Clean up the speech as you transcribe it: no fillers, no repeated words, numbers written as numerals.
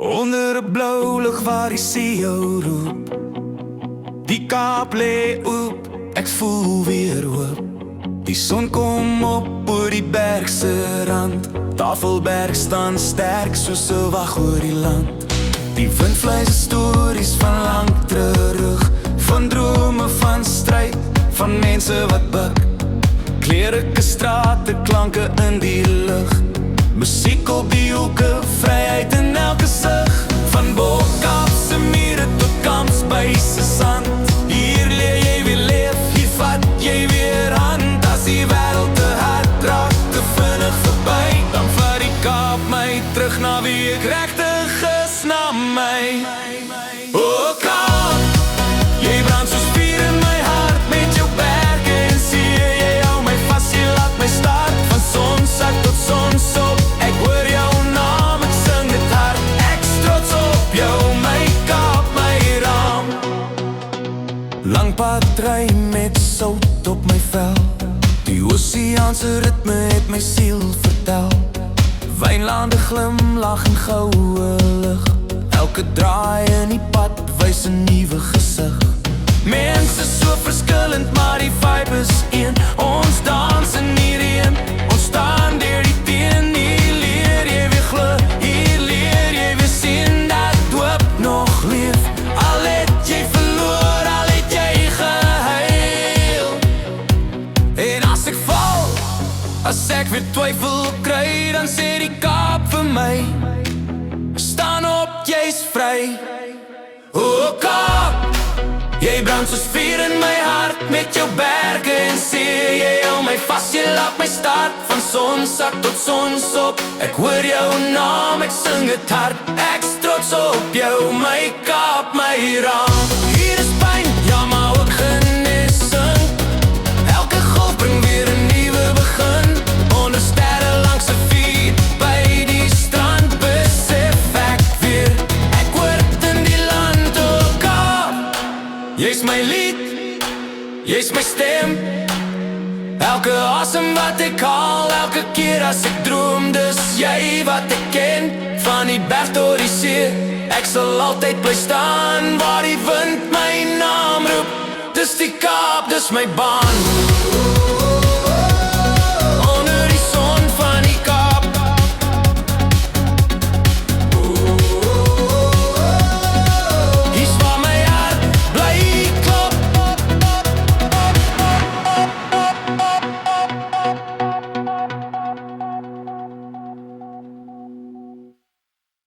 Onder 'n blou lug waar die see jou roep. Die Kaap lê oop, ek voel weer hoop. Die son kom op oor die berg se rand. Tafelberg staan sterk soos 'n wag oor die land. Die wind vleis stories van lank terug, van drome, van stryd, van mense wat buk. Kleurige strate, klanke in die lug. Musiek op die hoeke, vryheid in elke sig. Van Bo-Kaapse mure tot Kampsbuise sand. Hier leer jy weer leef, hier vat jy weer hand. As die wêreld te hard raak, te vinnig verby, dan vat die Kaap my terug na wie ek regtig is, na my. O Kaap, jy brand soos vuur in my hart. Met jou berge en see, jy hou my vas, jy laat my start. Van sonsak tot sonsop, ek hoor jou naam, ek sing dit hard. Ek's trots op jou, my Kaap, my raam. Lang pad ry met sout op my vel. Die oseaanse ritme het my siel vertel. Wynlande glimlag in goue lig. Elke draai in die pad wys 'n nuwe gesig. Mense so verskillend, maar die vibe is een. Ons dans in hierdie een, ons staan deur die teen. Hier leer jy weer glo, hier leer jy weer sien dat hoop nog leef. Al het jy verloor, al het jy gehuil. En as ek val, as ek weer twyfel kry, dan sê die Kaap vir my, staan op, jy's vry. O Kaap, jy brand soos vuur in my hart. Met jou berge en see, jy hou my vas, jy laat my start. Van sonsak tot sonsop, ek hoor jou naam, ek sing dit hard. Ek's trots op jou, my Kaap, my raam. Hier is pyn, ja maar ook genesing. Elke golf bring weer 'n nuwe begin. Onder sterre langs 'n vuur, by die strand besef ek weer, ek hoort in die land. O Kaap, jy's my lied, jy's my stem. Elke asem wat ek haal, elke keer as ek droom, dis jy wat ek ken. Van die berg tot die see, ek sal altyd bly staan. Waar die wind my naam roep, dis die Kaap, dis my baan.